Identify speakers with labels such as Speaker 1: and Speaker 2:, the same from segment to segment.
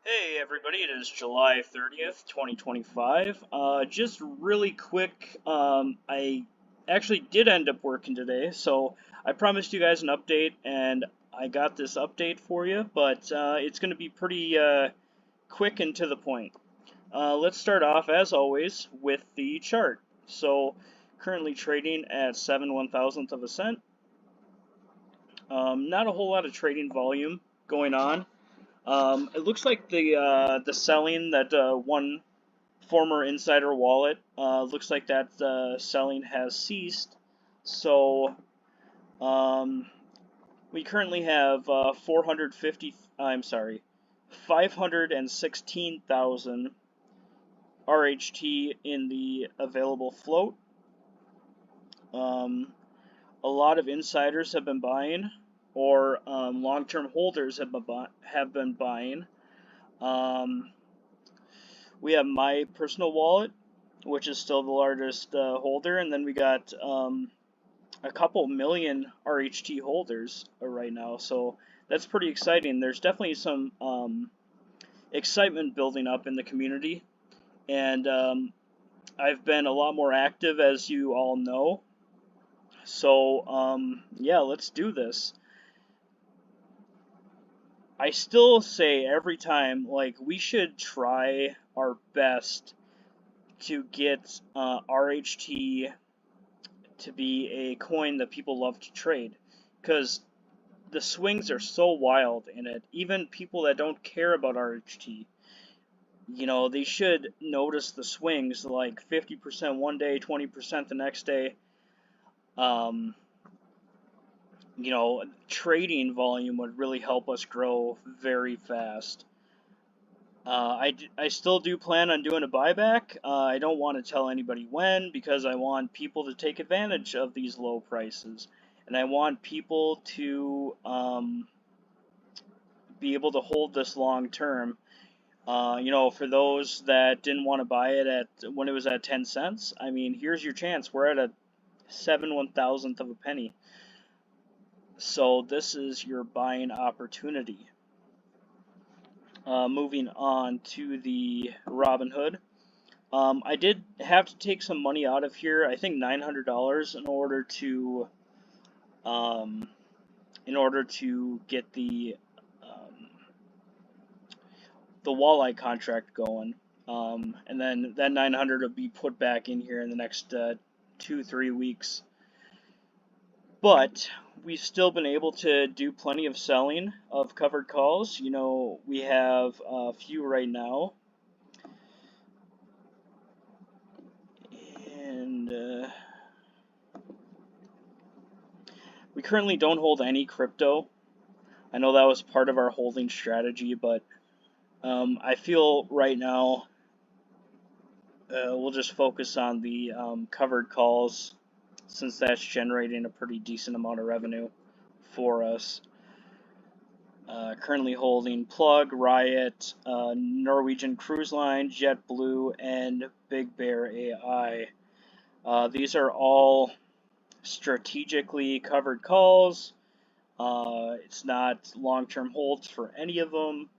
Speaker 1: Hey everybody, it is July 30th, 2025. Just really quick, I actually did end up working today, so I promised you guys an update, and I got this update for you, but it's going to be pretty quick and to the point. Let's start off, as always, with the chart. So, currently trading at 7/1000th of a cent. Not a whole lot of trading volume going on. It looks like the selling that one former insider wallet looks like that selling has ceased. So we currently have 516,000 RHT in the available float. A lot of insiders have been buying, or long-term holders have been buying. We have my personal wallet, which is still the largest holder, and then we got a couple million RHT holders right now, so that's pretty exciting. There's definitely some excitement building up in the community, and I've been a lot more active, as you all know. So yeah, let's do this. I still say every time, like, we should try our best to get RHT to be a coin that people love to trade, because the swings are so wild in it. Even people that don't care about RHT, they should notice the swings, like 50% one day, 20% the next day. Trading volume would really help us grow very fast. I still do plan on doing a buyback. I don't want to tell anybody when, because I want people to take advantage of these low prices. And I want people to be able to hold this long term. For those that didn't want to buy it when it was at 10 cents, I mean, here's your chance. We're at a 7/1000th of a penny. So this is your buying opportunity. Moving on to the Robinhood. I did have to take some money out of here. I think $900 in order to get the walleye contract going. And then that 900 will be put back in here in the next 2-3 weeks. But we've still been able to do plenty of selling of covered calls. We have a few right now. And we currently don't hold any crypto. I know that was part of our holding strategy, but I feel right now we'll just focus on the covered calls, since that's generating a pretty decent amount of revenue for us. Currently holding Plug, Riot, Norwegian Cruise Line, JetBlue, and Big Bear AI. These are all strategically covered calls. It's not long-term holds for any of them.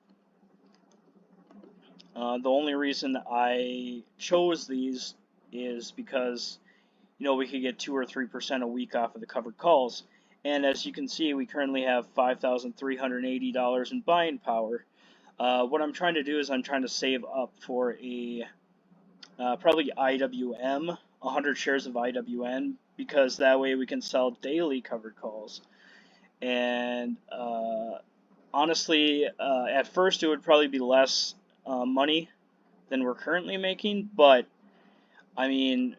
Speaker 1: The only reason I chose these is because, we could get 2 or 3% a week off of the covered calls. And as you can see, we currently have $5,380 in buying power. What I'm trying to do is I'm trying to save up for probably IWM, 100 shares of IWN, because that way we can sell daily covered calls. And honestly, at first it would probably be less money than we're currently making, but I mean,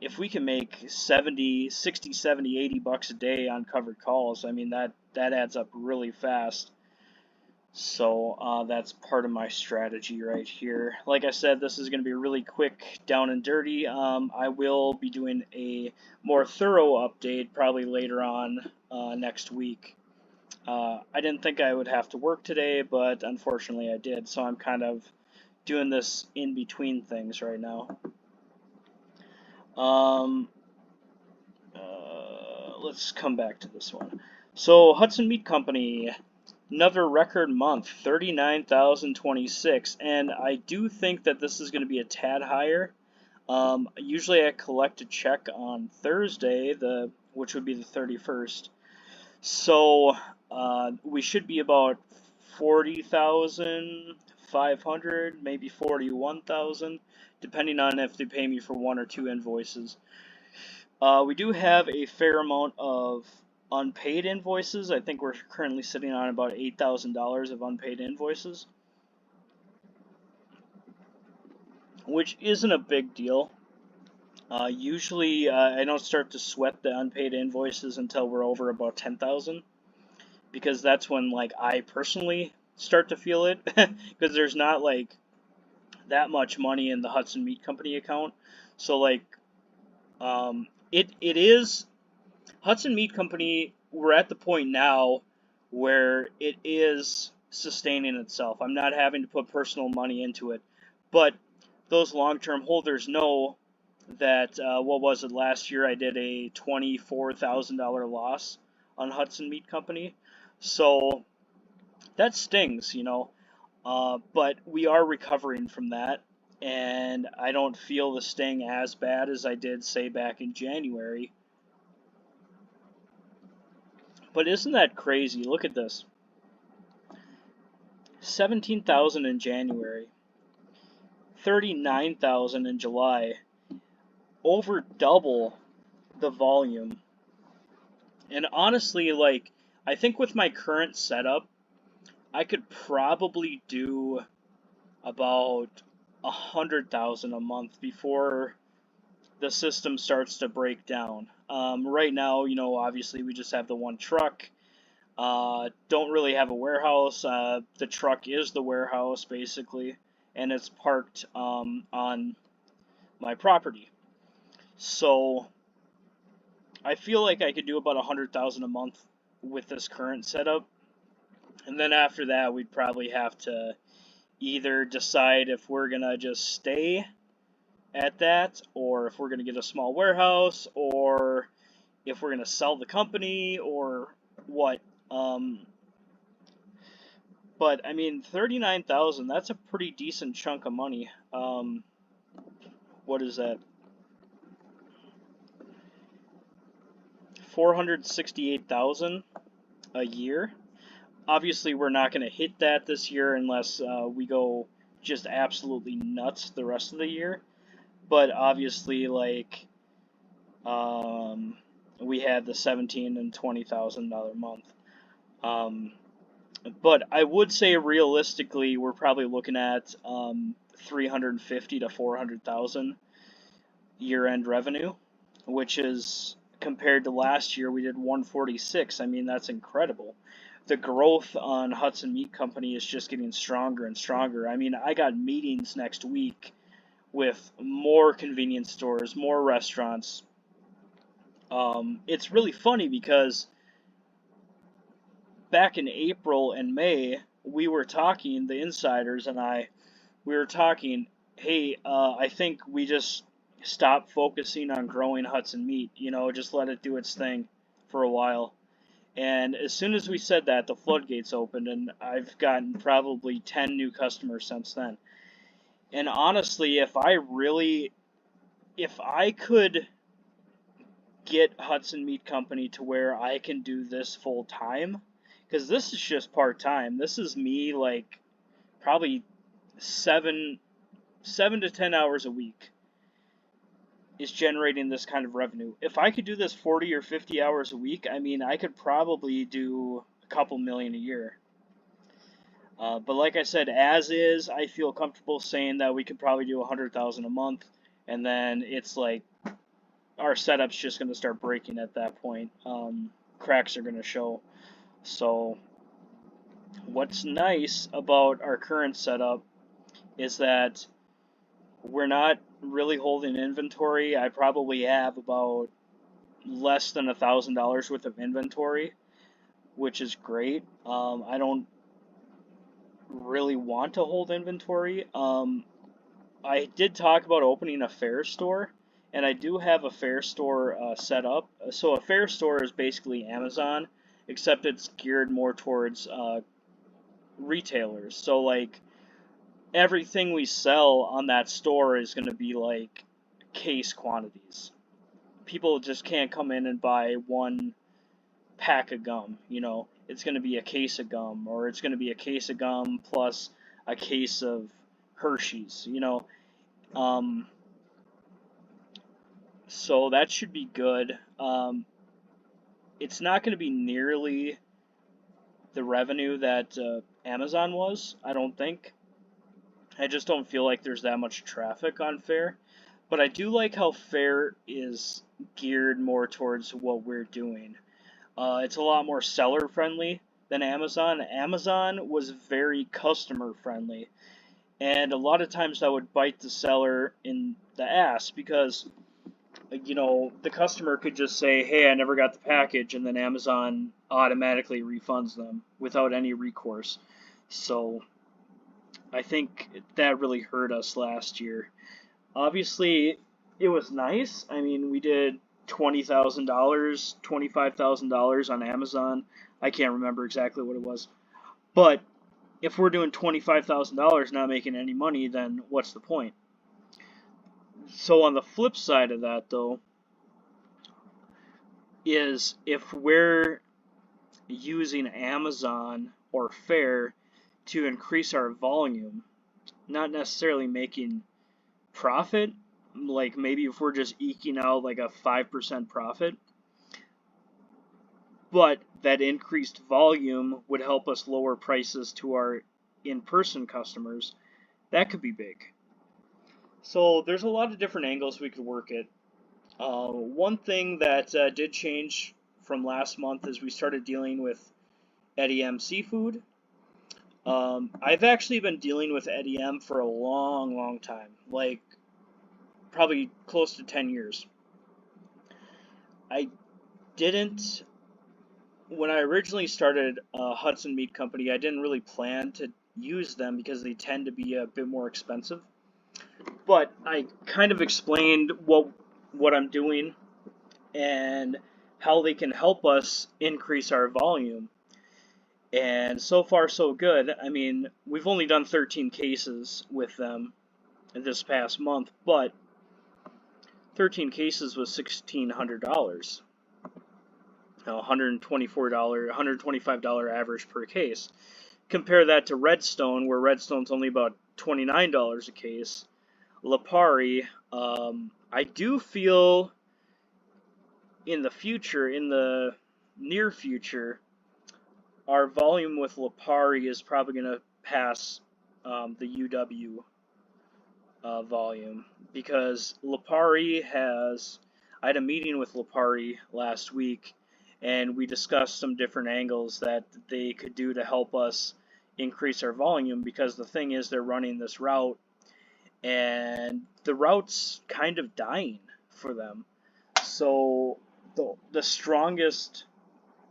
Speaker 1: if we can make 60, 70, 80 bucks a day on covered calls, I mean, that adds up really fast. So that's part of my strategy right here. Like I said, this is going to be really quick, down and dirty. I will be doing a more thorough update probably later on next week. I didn't think I would have to work today, but unfortunately I did, so I'm kind of doing this in between things right now. Let's come back to this one. So Hudson Meat Company, Another record month, 39,026, and I do think that this is going to be a tad higher. Usually I collect a check on Thursday, which would be the 31st. So we should be about 40,500, maybe 41,000, depending on if they pay me for one or two invoices. We do have a fair amount of unpaid invoices. I think we're currently sitting on about $8,000 of unpaid invoices, which isn't a big deal. Usually, I don't start to sweat the unpaid invoices until we're over about 10,000, because that's when like I personally start to feel it, because there's not like that much money in the Hudson Meat Company account. So like, it is Hudson Meat Company. We're at the point now where it is sustaining itself. I'm not having to put personal money into it, but those long-term holders know that what was it, last year I did a $24,000 loss on Hudson Meat Company, so that stings, you know. But we are recovering from that, and I don't feel the sting as bad as I did, say, back in January. But isn't that crazy? Look at this. 17,000 in January, 39,000 in July, over double the volume. And honestly, like, I think with my current setup, I could probably do about 100,000 a month before the system starts to break down. Right now, you know, obviously we just have the one truck. Don't really have a warehouse. The truck is the warehouse, basically, and it's parked on my property. So I feel like I could do about 100,000 a month with this current setup. And then after that, we'd probably have to either decide if we're going to just stay at that, or if we're going to get a small warehouse, or if we're going to sell the company, or what. But, I mean, 39,000, that's a pretty decent chunk of money. What is that? 468,000 a year. Obviously, we're not going to hit that this year unless we go just absolutely nuts the rest of the year. But obviously, like, we had the $17,000 and $20,000 month. But I would say realistically, we're probably looking at 350 to 400,000 year-end revenue, which is, compared to last year, we did 146. I mean, that's incredible. The growth on Hudson Meat Company is just getting stronger and stronger. I mean, I got meetings next week with more convenience stores, more restaurants. It's really funny because back in April and May, we were talking, the insiders and we were talking, hey, I think we just stop focusing on growing Hudson Meat, you know, just let it do its thing for a while. And as soon as we said that, the floodgates opened, and I've gotten probably 10 new customers since then. And honestly, if I could get Hudson Meat Company to where I can do this full time, because this is just part time. This is me, like, probably 7 to 10 hours a week is generating this kind of revenue. If I could do this 40 or 50 hours a week, I mean, I could probably do a couple million a year. But like I said, as is, I feel comfortable saying that we could probably do 100,000 a month, and then it's like our setup's just going to start breaking at that point. Cracks are going to show. So what's nice about our current setup is that we're not really holding inventory. I probably have about less than $1,000 worth of inventory, which is great. I don't really want to hold inventory. I did talk about opening a fair store, and I do have a fair store set up. So a fair store is basically Amazon, except it's geared more towards retailers. So like everything we sell on that store is going to be like case quantities. People just can't come in and buy one pack of gum, you know. It's going to be a case of gum, or it's going to be a case of gum plus a case of Hershey's, you know. Um, so that should be good. It's not going to be nearly the revenue that Amazon was, I don't think. I just don't feel like there's that much traffic on Faire. But I do like how Faire is geared more towards what we're doing. It's a lot more seller friendly than Amazon. Amazon was very customer friendly. And a lot of times that would bite the seller in the ass because, you know, the customer could just say, hey, I never got the package, and then Amazon automatically refunds them without any recourse. So I think that really hurt us last year. Obviously, it was nice. I mean, we did $20,000, $25,000 on Amazon. I can't remember exactly what it was. But if we're doing $25,000 not making any money, then what's the point? So on the flip side of that, though, is if we're using Amazon or Faire to increase our volume, not necessarily making profit, like maybe if we're just eking out like a 5% profit, but that increased volume would help us lower prices to our in-person customers, that could be big. So there's a lot of different angles we could work at. One thing that did change from last month is we started dealing with Eddie M Seafood. I've actually been dealing with Eddie M for a long, long time, like probably close to 10 years. I didn't, when I originally started Hudson Meat Company, I didn't really plan to use them because they tend to be a bit more expensive. But I kind of explained what I'm doing and how they can help us increase our volume. And so far, so good. I mean, we've only done 13 cases with them this past month, but 13 cases was $1,600. $124, $125 average per case. Compare that to Redstone, where Redstone's only about $29 a case. Lipari, I do feel in the near future, our volume with Lipari is probably going to pass the UW volume, because Lipari I had a meeting with Lipari last week, and we discussed some different angles that they could do to help us increase our volume, because the thing is they're running this route, and the route's kind of dying for them. So the strongest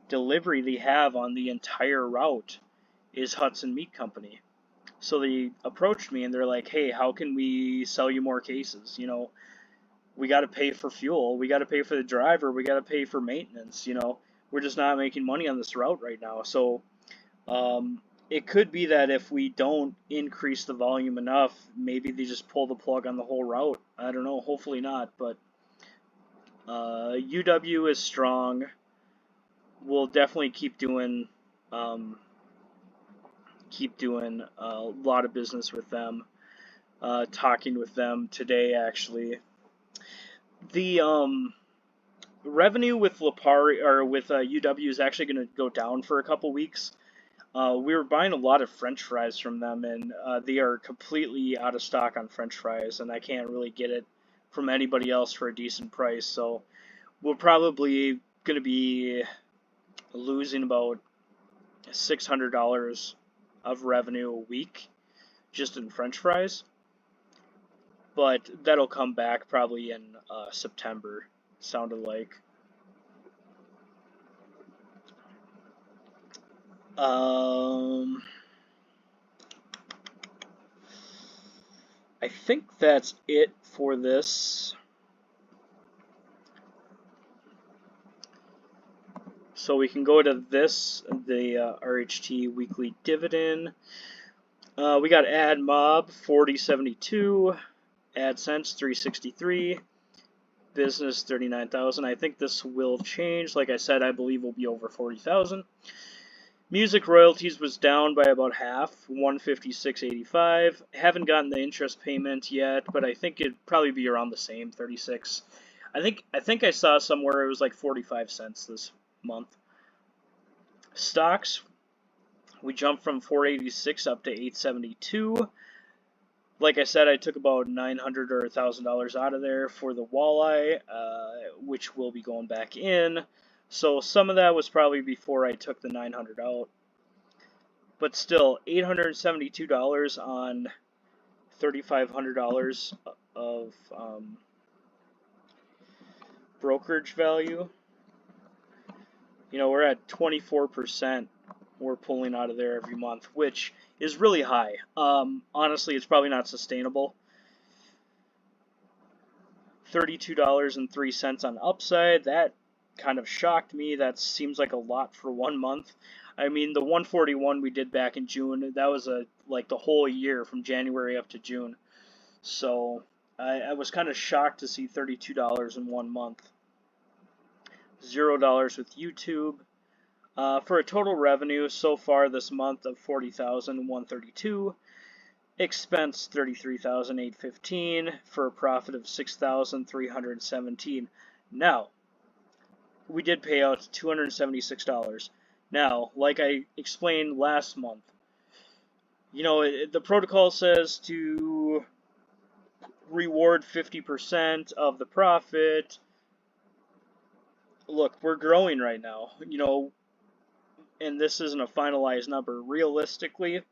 Speaker 1: delivery they have on the entire route is Hudson Meat Company. So they approached me and they're like, hey, how can we sell you more cases? You know, we got to pay for fuel, we got to pay for the driver, we got to pay for maintenance, you know, we're just not making money on this route right now. So it could be that if we don't increase the volume enough, maybe they just pull the plug on the whole route. I don't know, hopefully not, but UW is strong. We'll definitely keep doing a lot of business with them. Talking with them today, actually. The revenue with Lipari or with UW is actually going to go down for a couple weeks. We were buying a lot of French fries from them, and they are completely out of stock on French fries, and I can't really get it from anybody else for a decent price. So we're probably going to be losing about $600 of revenue a week just in French fries. But that'll come back probably in September, sounded like. I think that's it for this. So we can go to this, the RHT weekly dividend. We got AdMob 4072, AdSense 363, Business 39,000. I think this will change. Like I said, I believe will be over 40,000. Music royalties was down by about half, 156.85. Haven't gotten the interest payment yet, but I think it'd probably be around the same, 36. I think I saw somewhere it was like 45 cents this month. Stocks, we jumped from 486 up to 872. Like I said, I took about $900 or $1,000 out of there for the walleye, which will be going back in. So some of that was probably before I took the 900 out. But still, $872 on $3,500 of brokerage value. You know, we're at 24% we're pulling out of there every month, which is really high. Honestly, it's probably not sustainable. $32.03 on upside. That kind of shocked me. That seems like a lot for 1 month. I mean, the 141 we did back in June, that was like the whole year from January up to June. So I was kind of shocked to see $32 in 1 month. $0 with YouTube. For a total revenue so far this month of $40,132. Expense $33,815 for a profit of $6,317. Now, we did pay out $276. Now, like I explained last month, you know, the protocol says to reward 50% of the profit. Look, we're growing right now, you know, and this isn't a finalized number. Realistically,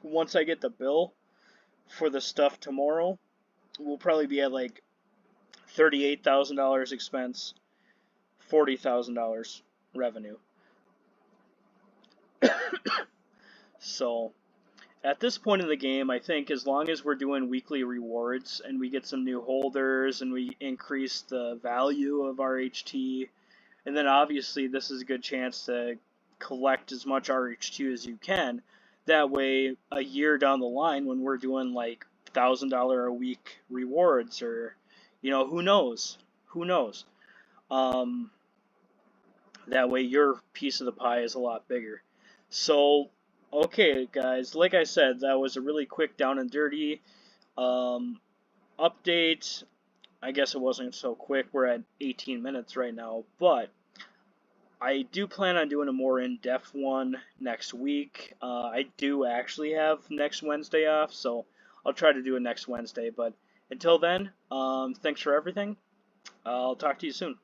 Speaker 1: once I get the bill for the stuff tomorrow, we'll probably be at like $38,000 expense, $40,000 revenue. So, at this point in the game, I think as long as we're doing weekly rewards and we get some new holders and we increase the value of RHT, and then obviously this is a good chance to collect as much RHT as you can. That way, a year down the line, when we're doing like $1,000 a week rewards, or, you know, who knows? Who knows? That way, your piece of the pie is a lot bigger. So, okay, guys, like I said, that was a really quick down and dirty update. I guess it wasn't so quick. We're at 18 minutes right now, but I do plan on doing a more in-depth one next week. I do actually have next Wednesday off, so I'll try to do it next Wednesday. But until then, thanks for everything. I'll talk to you soon.